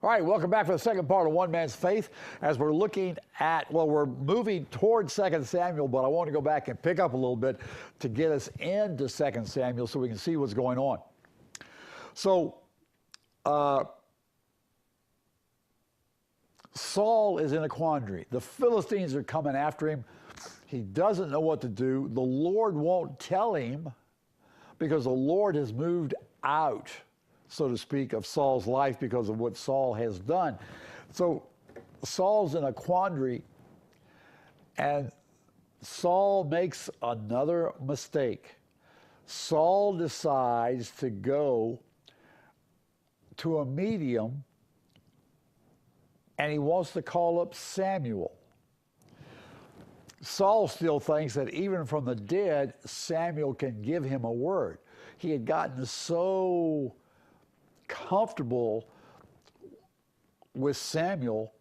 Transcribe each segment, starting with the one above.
All right, welcome back for the second part of One Man's Faith as we're looking at, well, we're moving toward 2 Samuel, but I want to go back and pick up a little bit to get us into 2 Samuel so we can see what's going on. So, Saul is in a quandary. The Philistines are coming after him. He doesn't know what to do. The Lord won't tell him because the Lord has moved out, so to speak, of Saul's life because of what Saul has done. So Saul's in a quandary, and Saul makes another mistake. Saul decides to go to a medium, and he wants to call up Samuel. Saul still thinks that even from the dead, Samuel can give him a word. He had gotten so comfortable with Samuel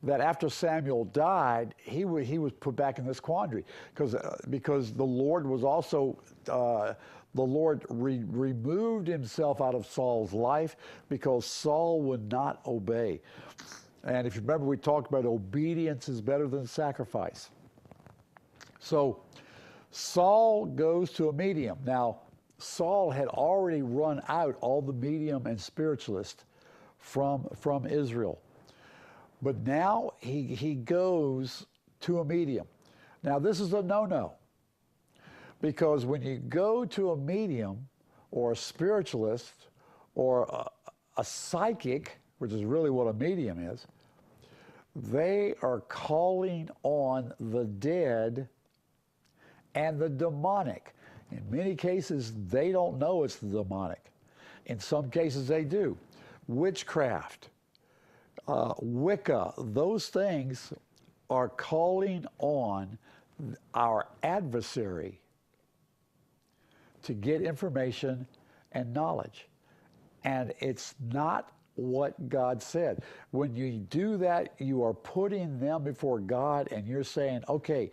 that after Samuel died, he was put back in this quandary because the Lord was also the Lord removed himself out of Saul's life because Saul would not obey. And if you remember, we talked about obedience is better than sacrifice. So Saul goes to a medium. Now, Saul had already run out all the medium and spiritualists from Israel. But now he goes to a medium. Now, this is a no-no. Because when you go to a medium or a spiritualist or a psychic, which is really what a medium is, they are calling on the dead and the demonic. In many cases, they don't know it's the demonic. In some cases, they do. Witchcraft, Wicca, those things are calling on our adversary to get information and knowledge. And it's not what God said. When you do that, you are putting them before God and you're saying, okay,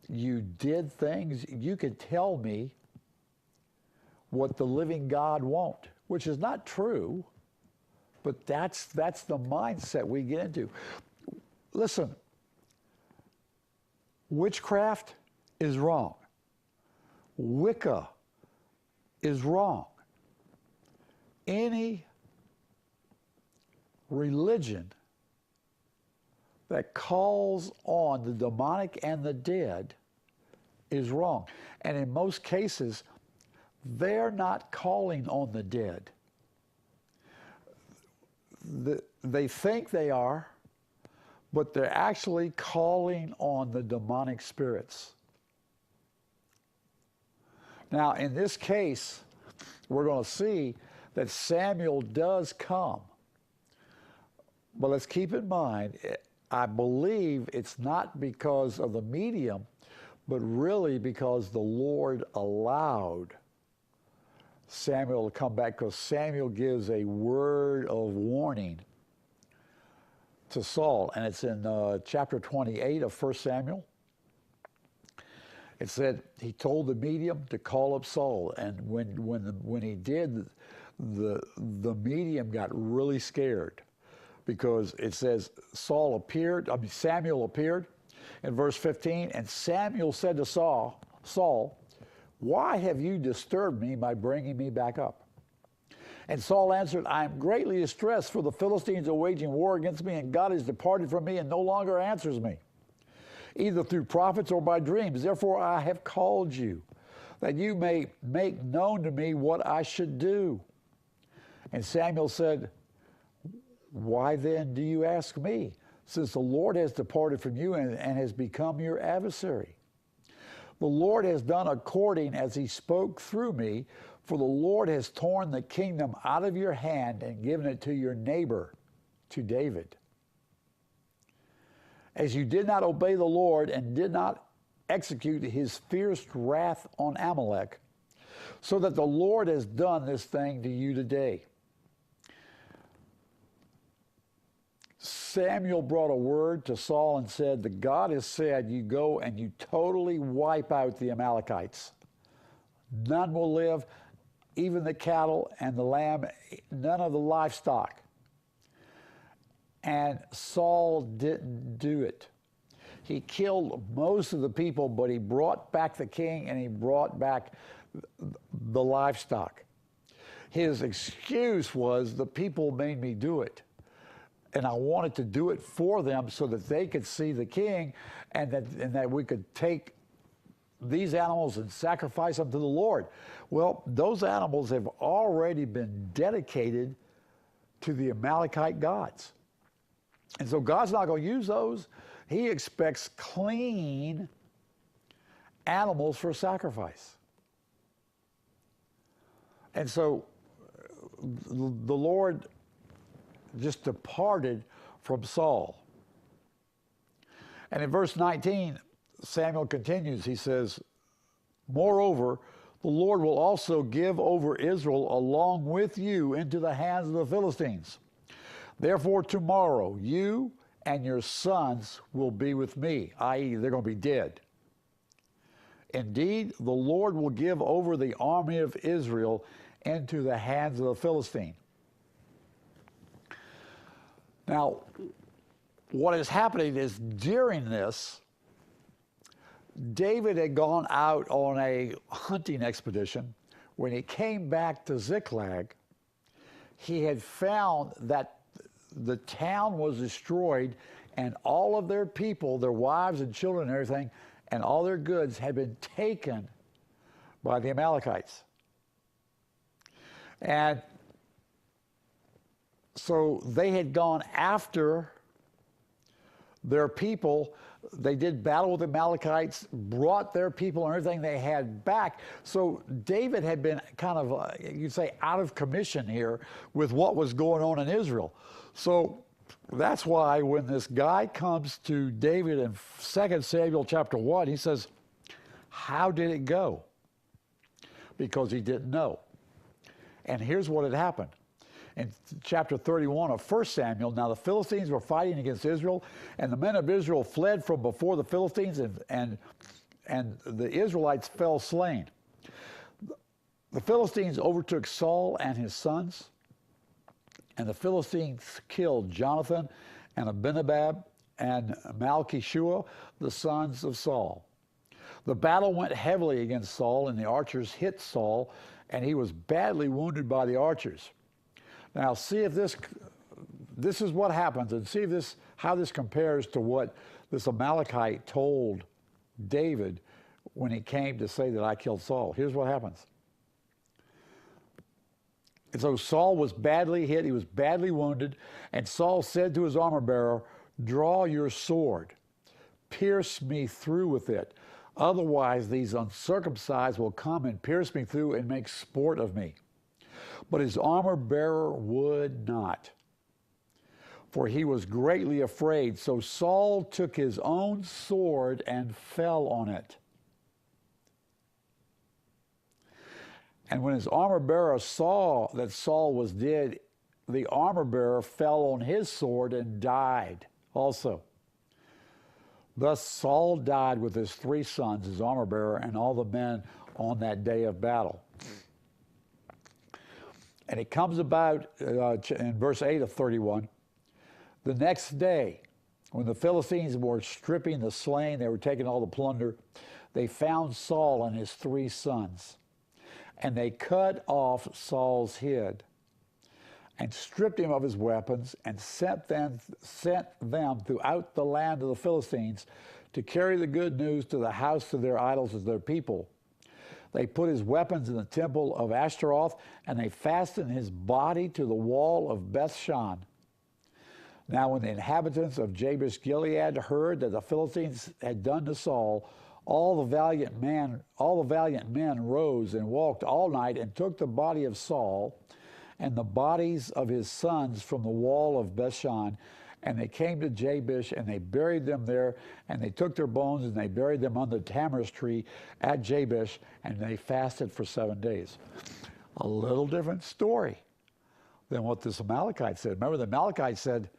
you did things, you could tell me what the living God won't, which is not true, but that's the mindset we get into. Listen, witchcraft is wrong. Wicca is wrong. Any religion that calls on the demonic and the dead is wrong. And in most cases, they're not calling on the dead. They think they are, but they're actually calling on the demonic spirits. Now, in this case, we're going to see that Samuel does come. But let's keep in mind, I believe it's not because of the medium, but really because the Lord allowed Samuel to come back, because Samuel gives a word of warning to Saul, and it's in chapter 28 of 1 Samuel. It said he told the medium to call up Saul, and when he did, the medium got really scared. Because it says Samuel appeared in verse 15, and Samuel said to Saul, why have you disturbed me by bringing me back up? And Saul answered, I am greatly distressed, for the Philistines are waging war against me, and God has departed from me and no longer answers me, either through prophets or by dreams. Therefore I have called you, that you may make known to me what I should do. And Samuel said, why then do you ask me, since the Lord has departed from you and has become your adversary? The Lord has done according as he spoke through me, for the Lord has torn the kingdom out of your hand and given it to your neighbor, to David. As you did not obey the Lord and did not execute his fierce wrath on Amalek, so that the Lord has done this thing to you today. Samuel brought a word to Saul and said, the God has said, you go and you totally wipe out the Amalekites. None will live, even the cattle and the lamb, none of the livestock. and Saul didn't do it. He killed most of the people, but he brought back the king and he brought back the livestock. His excuse was, the people made me do it. And I wanted to do it for them so that they could see the king, and that we could take these animals and sacrifice them to the Lord. Well, those animals have already been dedicated to the Amalekite gods. And so God's not going to use those. He expects clean animals for sacrifice. And so the Lord just departed from Saul. And in verse 19, Samuel continues. He says, moreover, the Lord will also give over Israel along with you into the hands of the Philistines. Therefore, tomorrow you and your sons will be with me, i.e., they're going to be dead. Indeed, the Lord will give over the army of Israel into the hands of the Philistine. Now, what is happening is, during this, David had gone out on a hunting expedition. When he came back to Ziklag, he had found that the town was destroyed, and all of their people, their wives and children and everything, and all their goods had been taken by the Amalekites. And so they had gone after their people. They did battle with the Amalekites, brought their people and everything they had back. So David had been kind of, you'd say, out of commission here with what was going on in Israel. So that's why when this guy comes to David in 2 Samuel chapter 1, he says, how did it go? Because he didn't know. And here's what had happened. In chapter 31 of 1 Samuel, now the Philistines were fighting against Israel, and the men of Israel fled from before the Philistines, and the Israelites fell slain. The Philistines overtook Saul and his sons, and the Philistines killed Jonathan and Abinadab and Malchishua, the sons of Saul. The battle went heavily against Saul, and the archers hit Saul, and he was badly wounded by the archers. Now, see if this is what happens, and see if how this compares to what this Amalekite told David when he came to say that I killed Saul. Here's what happens. And so Saul was badly hit, he was badly wounded, and Saul said to his armor bearer, draw your sword, pierce me through with it. Otherwise, these uncircumcised will come and pierce me through and make sport of me. But his armor bearer would not, for he was greatly afraid. So Saul took his own sword and fell on it. And when his armor bearer saw that Saul was dead, the armor bearer fell on his sword and died also. Thus Saul died with his 3 sons, his armor bearer, and all the men on that day of battle. And it comes about in verse 8 of 31, the next day, when the Philistines were stripping the slain, they were taking all the plunder, they found Saul and his 3 sons. And they cut off Saul's head and stripped him of his weapons and sent them throughout the land of the Philistines to carry the good news to the house of their idols of their people. They put his weapons in the temple of Ashtaroth, and they fastened his body to the wall of Bethshan. Now when the inhabitants of Jabesh Gilead heard that the Philistines had done to Saul, all the valiant men rose and walked all night and took the body of Saul and the bodies of his sons from the wall of Bethshan, and they came to Jabesh, and they buried them there, and they took their bones, and they buried them under the tamarisk tree at Jabesh, and they fasted for 7 days. A little different story than what this Amalekite said. Remember, the Amalekite said,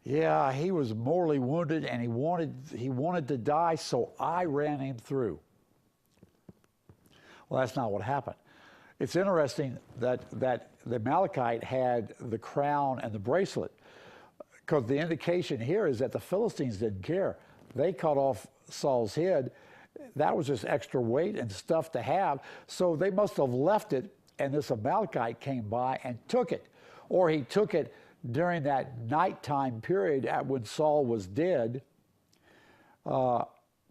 yeah, he was mortally wounded, and he wanted to die, so I ran him through. Well, that's not what happened. It's interesting that the Amalekite had the crown and the bracelet. Because the indication here is that the Philistines didn't care. They cut off Saul's head. That was just extra weight and stuff to have. So they must have left it, and this Amalekite came by and took it. Or he took it during that nighttime period when Saul was dead,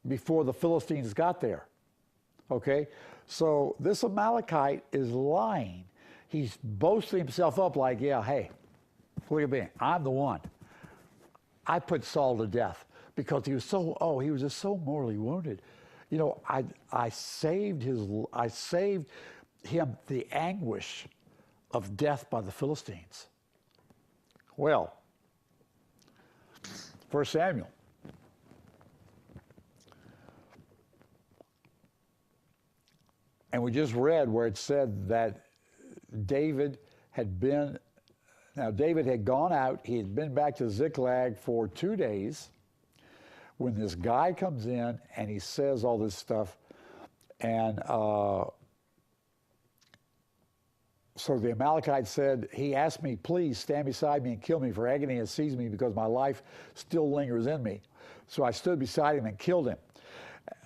before the Philistines got there. Okay? So this Amalekite is lying. He's boasting himself up like, yeah, hey, look at me. I'm the one. I put Saul to death because he was just so morally wounded. You know, I saved him the anguish of death by the Philistines. Well, 1 Samuel. And we just read where it said that David had gone out, he had been back to Ziklag for 2 days when this guy comes in and he says all this stuff. And so the Amalekite said, he asked me, please stand beside me and kill me, for agony has seized me because my life still lingers in me. So I stood beside him and killed him.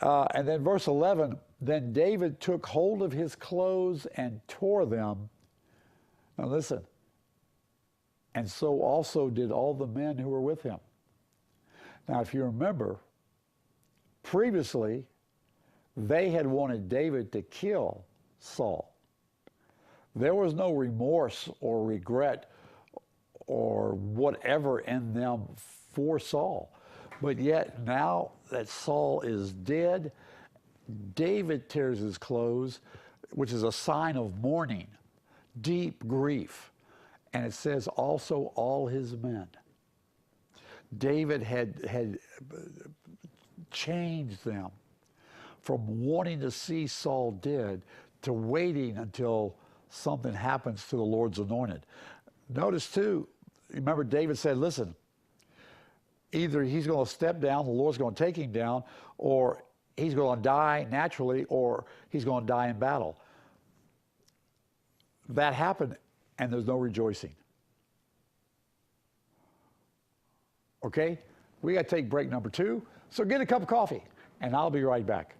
And then verse 11, then David took hold of his clothes and tore them. Now listen, and so also did all the men who were with him. Now, if you remember, previously, they had wanted David to kill Saul. There was no remorse or regret or whatever in them for Saul. But yet, now that Saul is dead, David tears his clothes, which is a sign of mourning, deep grief. And it says also all his men. David had changed them from wanting to see Saul dead to waiting until something happens to the Lord's anointed. Notice too, remember David said, listen, either he's going to step down, the Lord's going to take him down, or he's going to die naturally, or he's going to die in battle. That happened, and there's no rejoicing. Okay? We got to take break number 2. So get a cup of coffee, and I'll be right back.